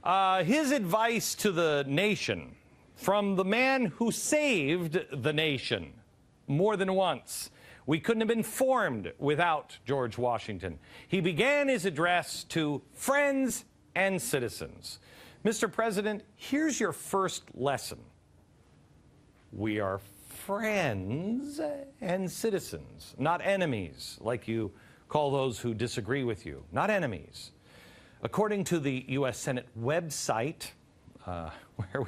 His advice to the nation from the man who saved the nation more than once. We couldn't have been formed without George Washington. He began his address to friends and citizens. Mr. President, here's your first lesson. We are friends and citizens, not enemies, like you call those who disagree with you, not enemies. According to the U.S. Senate website, where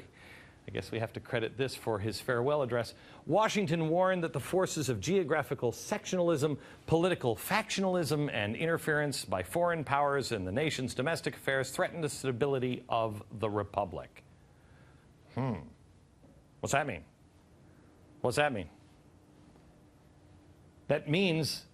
I guess we have to credit this for his farewell address, Washington warned that the forces of geographical sectionalism, political factionalism, and interference by foreign powers in the nation's domestic affairs threaten the stability of the republic. What's that mean? What's that mean? That means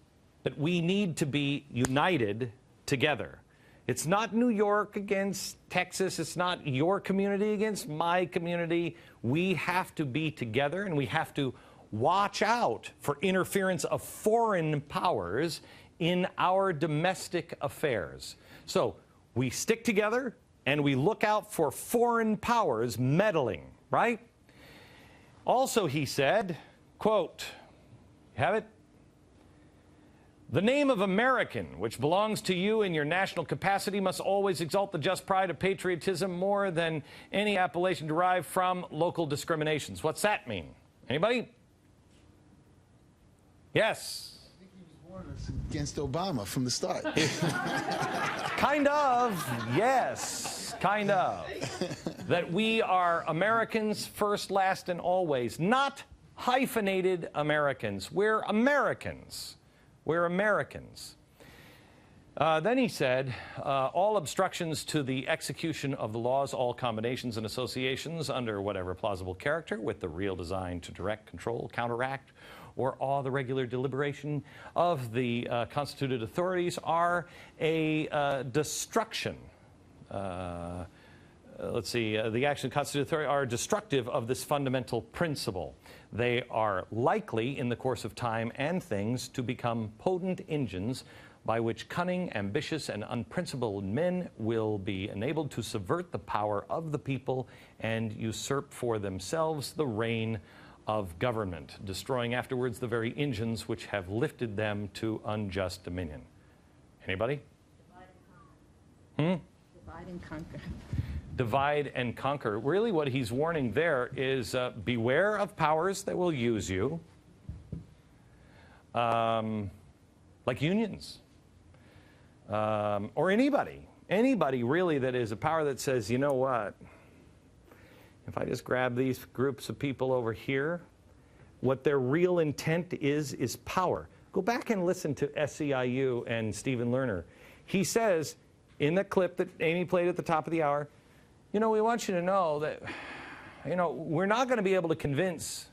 that we need to be united together. It's not New York against Texas. It's not your community against my community. We have to be together, and we have to watch out for interference of foreign powers in our domestic affairs. So we stick together, and we look out for foreign powers meddling, right? Also, he said, quote, have it? The name of American, which belongs to you in your national capacity, must always exalt the just pride of patriotism more than any appellation derived from local discriminations. What's that mean? Anybody? Yes. I think he was warning us against Obama from the start. Kind of, yes, kind of. That we are Americans first, last, and always, not hyphenated Americans. We're Americans. We're Americans. Then he said, all obstructions to the execution of the laws, all combinations and associations under whatever plausible character with the real design to direct, control, counteract, or awe the regular deliberation of the constituted authorities are a destruction. The action of constituted authority are destructive of this fundamental principle. They are likely, in the course of time and things, to become potent engines by which cunning, ambitious, and unprincipled men will be enabled to subvert the power of the people and usurp for themselves the reign of government, destroying afterwards the very engines which have lifted them to unjust dominion. Anybody? Divide and conquer. Divide and conquer. Really what he's warning there is beware of powers that will use you, like unions, or anybody really that is a power that says, you know what, if I just grab these groups of people over here, what their real intent is power. Go back and listen to SEIU and Stephen Lerner. He says in the clip that Amy played at the top of the hour, you know, we want you to know that, you know, we're not going to be able to convince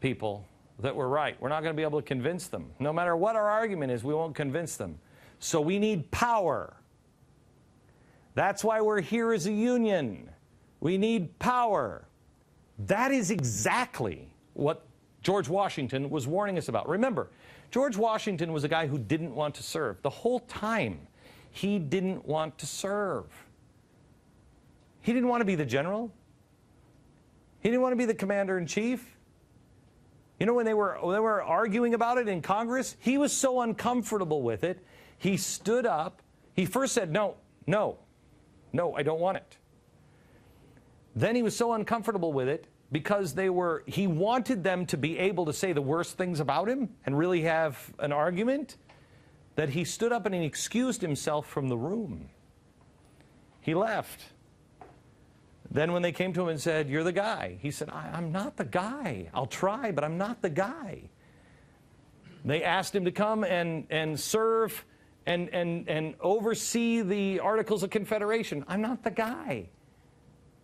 people that we're right. We're not going to be able to convince them. No matter what our argument is, we won't convince them. So we need power. That's why we're here as a union. We need power. That is exactly what George Washington was warning us about. Remember, George Washington was a guy who didn't want to serve. The whole time, he didn't want to serve. He didn't want to be the general. He didn't want to be the commander-in-chief. You know, when they were arguing about it in Congress, he was so uncomfortable with it, he stood up. He first said, no, I don't want it. Then he was so uncomfortable with it because he wanted them to be able to say the worst things about him and really have an argument, that he stood up and he excused himself from the room. He left. Then when they came to him and said, you're the guy, he said, I'm not the guy. I'll try, but I'm not the guy. They asked him to come and serve and oversee the Articles of Confederation. I'm not the guy.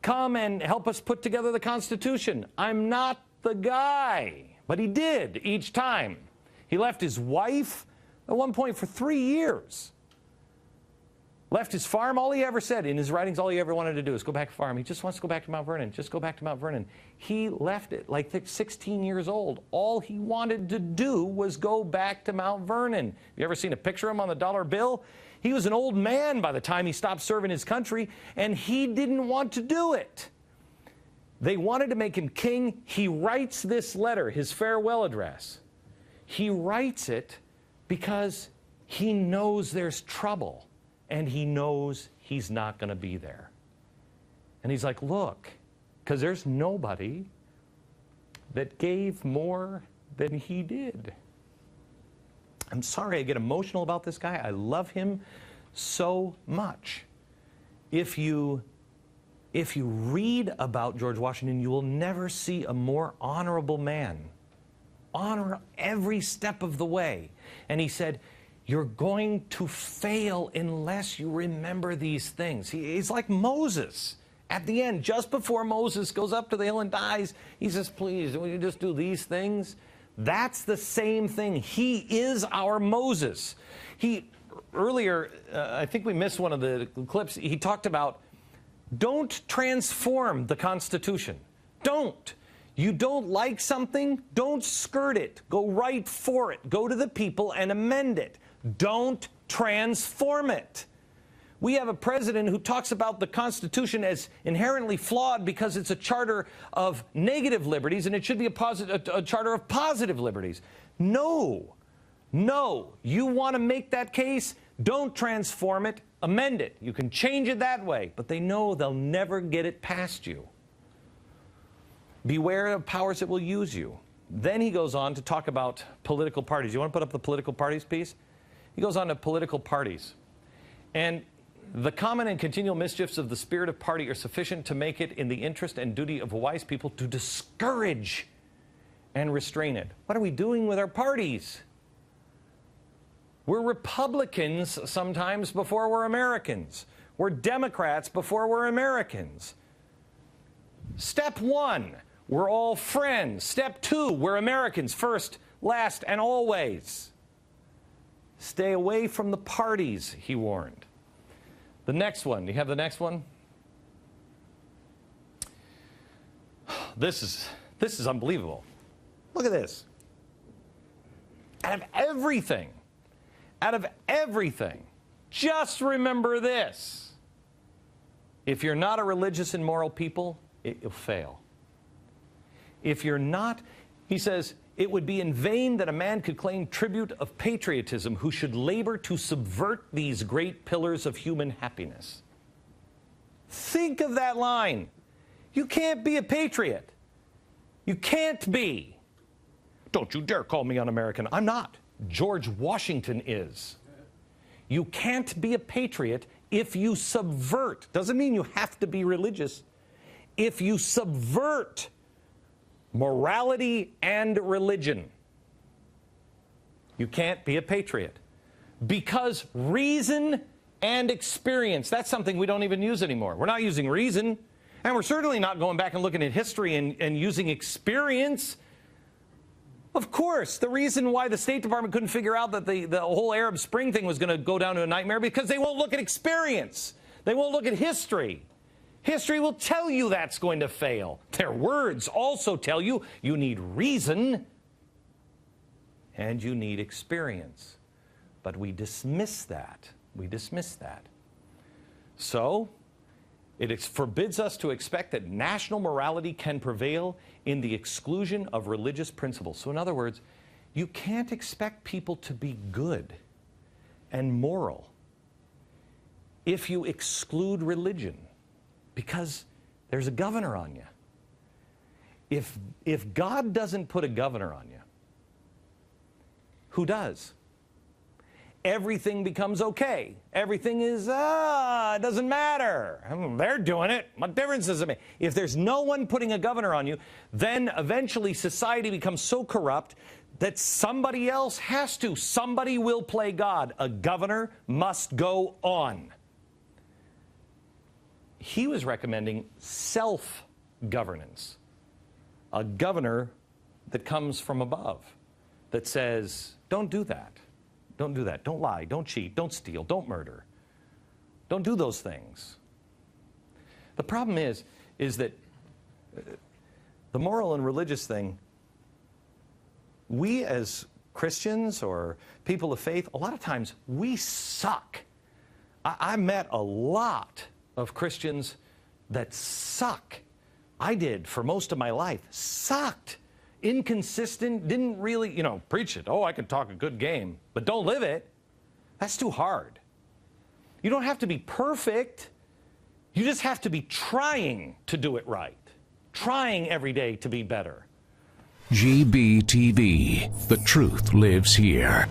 Come and help us put together the Constitution. I'm not the guy. But he did each time. He left his wife at one point for 3 years. Left his farm. All he ever said in his writings, all he ever wanted to do is go back to farm. He just wants to go back to Mount Vernon. Just go back to Mount Vernon. He left it like 16 years old. All he wanted to do was go back to Mount Vernon. You ever seen a picture of him on the dollar bill? He was an old man by the time he stopped serving his country, and he didn't want to do it. They wanted to make him king. He writes this letter, his farewell address. He writes it because he knows there's trouble, and he knows he's not going to be there. And he's like, look, because there's nobody that gave more than he did. I'm sorry I get emotional about this guy. I love him so much. If you read about George Washington, you will never see a more honorable man. Honor every step of the way. And he said, you're going to fail unless you remember these things. He's like Moses. At the end, just before Moses goes up to the hill and dies, he says, please, will you just do these things? That's the same thing. He is our Moses. Earlier, I think we missed one of the clips, he talked about, don't transform the Constitution. Don't. You don't like something? Don't skirt it. Go right for it. Go to the people and amend it. Don't transform it. We have a president who talks about the Constitution as inherently flawed because it's a charter of negative liberties and it should be a charter of positive liberties. No. No. You want to make that case? Don't transform it. Amend it. You can change it that way. But they know they'll never get it past you. Beware of powers that will use you. Then he goes on to talk about political parties. You want to put up the political parties piece? He goes on to political parties. And the common and continual mischiefs of the spirit of party are sufficient to make it in the interest and duty of wise people to discourage and restrain it. What are we doing with our parties? We're Republicans sometimes before we're Americans. We're Democrats before we're Americans. Step one, we're all friends. Step two, we're Americans first, last, and always. Stay away from the parties, he warned. The next one. Do you have the next one? This is unbelievable. Look at this. Out of everything, just remember this. If you're not a religious and moral people, you'll fail. If you're not, he says, it would be in vain that a man could claim tribute of patriotism who should labor to subvert these great pillars of human happiness. Think of that line. You can't be a patriot. You can't be. Don't you dare call me un-American. I'm not. George Washington is. You can't be a patriot if you subvert. Doesn't mean you have to be religious. If you subvert morality and religion, you can't be a patriot. Because reason and experience, that's something we don't even use anymore. We're not using reason, and we're certainly not going back and looking at history and using experience. Of course, the reason why the State Department couldn't figure out that the whole Arab Spring thing was going to go down to a nightmare, because they won't look at experience. They won't look at history. History will tell you that's going to fail. Their words also tell you you need reason and you need experience. But we dismiss that. We dismiss that. So, it forbids us to expect that national morality can prevail in the exclusion of religious principles. So in other words, you can't expect people to be good and moral if you exclude religion, because there's a governor on you. If God doesn't put a governor on you, who does? Everything becomes okay. Everything is, it doesn't matter. They're doing it. What difference does it make? If there's no one putting a governor on you, then eventually society becomes so corrupt that somebody else has to. Somebody will play God. A governor must go on. He was recommending self-governance. A governor that comes from above, that says, don't do that. Don't do that. Don't lie. Don't cheat. Don't steal. Don't murder. Don't do those things. The problem is that the moral and religious thing, we as Christians or people of faith, a lot of times we suck I met a lot of Christians that suck. I did for most of my life. Sucked. Inconsistent, didn't really, preach it. Oh, I can talk a good game, but don't live it. That's too hard. You don't have to be perfect. You just have to be trying to do it right. Trying every day to be better. GBTV. The truth lives here.